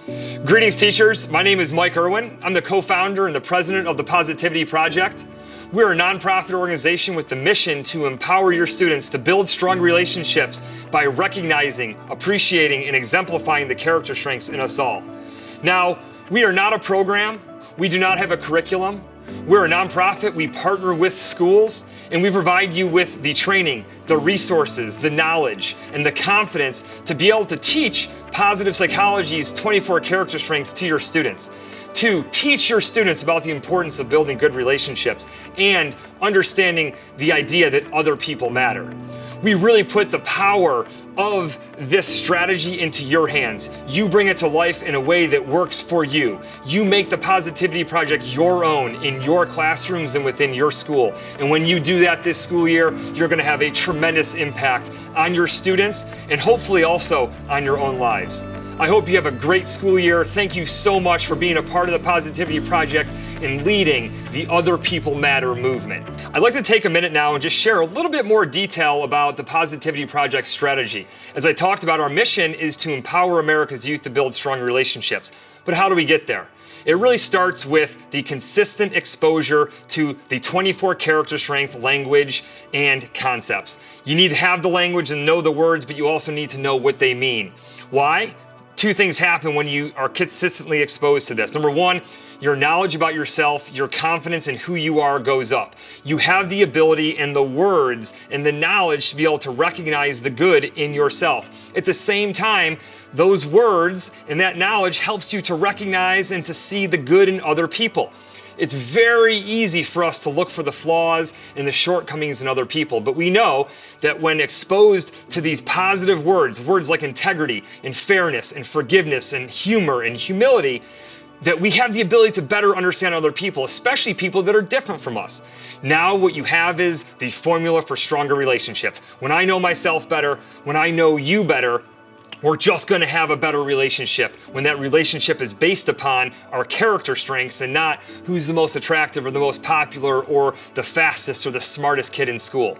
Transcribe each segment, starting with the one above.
Greetings, teachers. My name is Mike Erwin. I'm the co-founder and the president of the Positivity Project. We're a nonprofit organization with the mission to empower your students to build strong relationships by recognizing, appreciating, and exemplifying the character strengths in us all. Now, we are not a program. We do not have a curriculum. We're a nonprofit. We partner with schools, and we provide you with the training, the resources, the knowledge, and the confidence to be able to teach positive psychology's 24 character strengths to your students, to teach your students about the importance of building good relationships and understanding the idea that other people matter. We really put the power of this strategy into your hands. You bring it to life in a way that works for you. You make the Positivity Project your own in your classrooms and within your school. And when you do that this school year, you're going to have a tremendous impact on your students and hopefully also on your own lives. I hope you have a great school year. Thank you so much for being a part of the Positivity Project and leading the Other People Matter movement. I'd like to take a minute now and just share a little bit more detail about the Positivity Project strategy. As I talked about, our mission is to empower America's youth to build strong relationships. But how do we get there? It really starts with the consistent exposure to the 24 character strength language and concepts. You need to have the language and know the words, but you also need to know what they mean. Why? Two things happen when you are consistently exposed to this. Number one, your knowledge about yourself, your confidence in who you are goes up. You have the ability and the words and the knowledge to be able to recognize the good in yourself. At the same time, those words and that knowledge helps you to recognize and to see the good in other people. It's very easy for us to look for the flaws and the shortcomings in other people, but we know that when exposed to these positive words like integrity and fairness and forgiveness and humor and humility, that we have the ability to better understand other people, especially people that are different from us. Now what you have is the formula for stronger relationships. When I know myself better, when I know you better, we're just going to have a better relationship when that relationship is based upon our character strengths and not who's the most attractive or the most popular or the fastest or the smartest kid in school.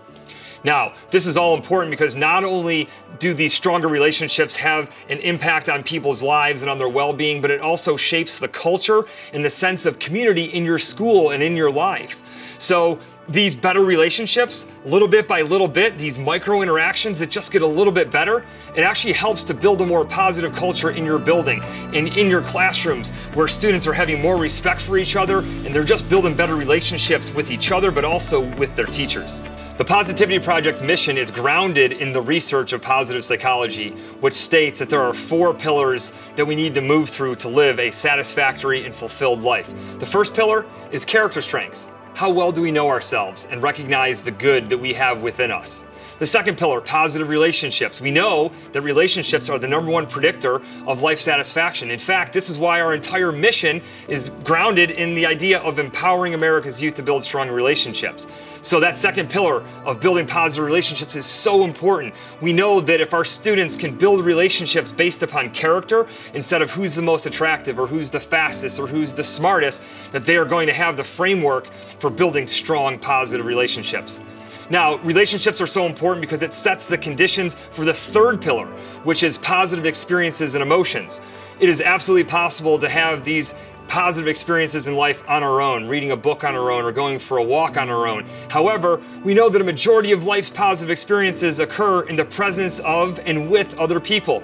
Now, this is all important because not only do these stronger relationships have an impact on people's lives and on their well-being, but it also shapes the culture and the sense of community in your school and in your life. So these better relationships, little bit by little bit, these micro interactions that just get a little bit better, it actually helps to build a more positive culture in your building and in your classrooms where students are having more respect for each other and they're just building better relationships with each other, but also with their teachers. The Positivity Project's mission is grounded in the research of positive psychology, which states that there are 4 pillars that we need to move through to live a satisfactory and fulfilled life. The first pillar is character strengths. How well do we know ourselves and recognize the good that we have within us? The second pillar, positive relationships. We know that relationships are the number one predictor of life satisfaction. In fact, this is why our entire mission is grounded in the idea of empowering America's youth to build strong relationships. So that second pillar of building positive relationships is so important. We know that if our students can build relationships based upon character instead of who's the most attractive or who's the fastest or who's the smartest, that they are going to have the framework for building strong, positive relationships. Now, relationships are so important because it sets the conditions for the third pillar, which is positive experiences and emotions. It is absolutely possible to have these positive experiences in life on our own, reading a book on our own, or going for a walk on our own. However, we know that a majority of life's positive experiences occur in the presence of and with other people.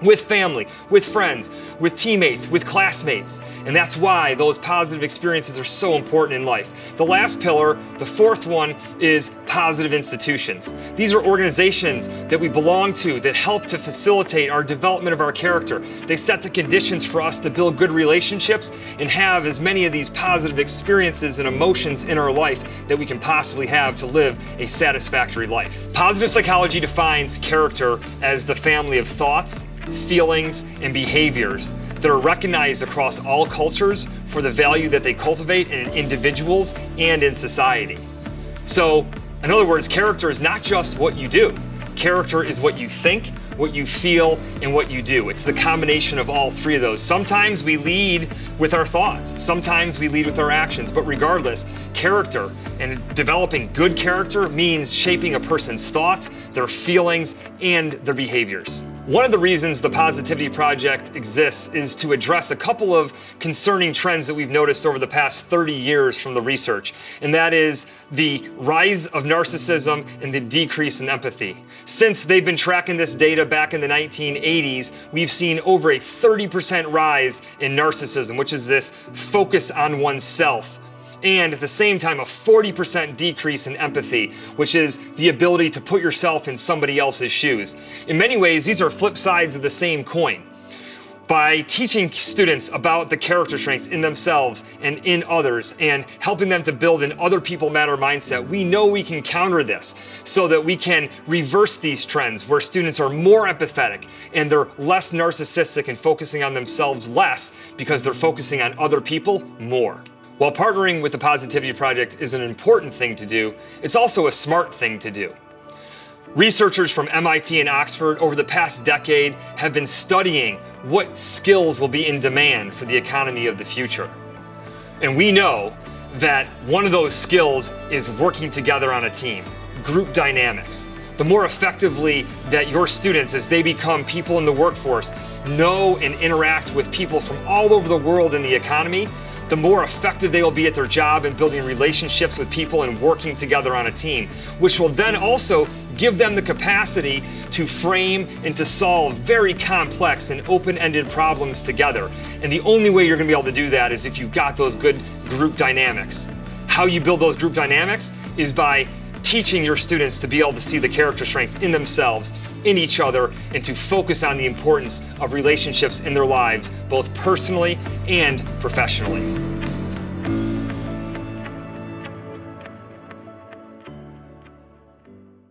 With family, with friends, with teammates, with classmates. And that's why those positive experiences are so important in life. The last pillar, the fourth one, is positive institutions. These are organizations that we belong to that help to facilitate our development of our character. They set the conditions for us to build good relationships and have as many of these positive experiences and emotions in our life that we can possibly have to live a satisfactory life. Positive psychology defines character as the family of thoughts, feelings, and behaviors that are recognized across all cultures for the value that they cultivate in individuals and in society. So, in other words, character is not just what you do. Character is what you think, what you feel, and what you do. It's the combination of all 3 of those. Sometimes we lead with our thoughts. Sometimes we lead with our actions. But regardless, character and developing good character means shaping a person's thoughts, their feelings, and their behaviors. One of the reasons the Positivity Project exists is to address a couple of concerning trends that we've noticed over the past 30 years from the research, and that is the rise of narcissism and the decrease in empathy. Since they've been tracking this data back in the 1980s, we've seen over a 30% rise in narcissism, which is this focus on oneself. And at the same time, a 40% decrease in empathy, which is the ability to put yourself in somebody else's shoes. In many ways, these are flip sides of the same coin. By teaching students about the character strengths in themselves and in others and helping them to build an other people matter mindset, we know we can counter this so that we can reverse these trends where students are more empathetic and they're less narcissistic and focusing on themselves less because they're focusing on other people more. While partnering with the Positivity Project is an important thing to do, it's also a smart thing to do. Researchers from MIT and Oxford over the past decade have been studying what skills will be in demand for the economy of the future. And we know that one of those skills is working together on a team, group dynamics. The more effectively that your students, as they become people in the workforce, know and interact with people from all over the world in the economy, the more effective they will be at their job and building relationships with people and working together on a team, which will then also give them the capacity to frame and to solve very complex and open-ended problems together. And the only way you're going to be able to do that is if you've got those good group dynamics. How you build those group dynamics is by teaching your students to be able to see the character strengths in themselves, in each other, and to focus on the importance of relationships in their lives, both personally and professionally.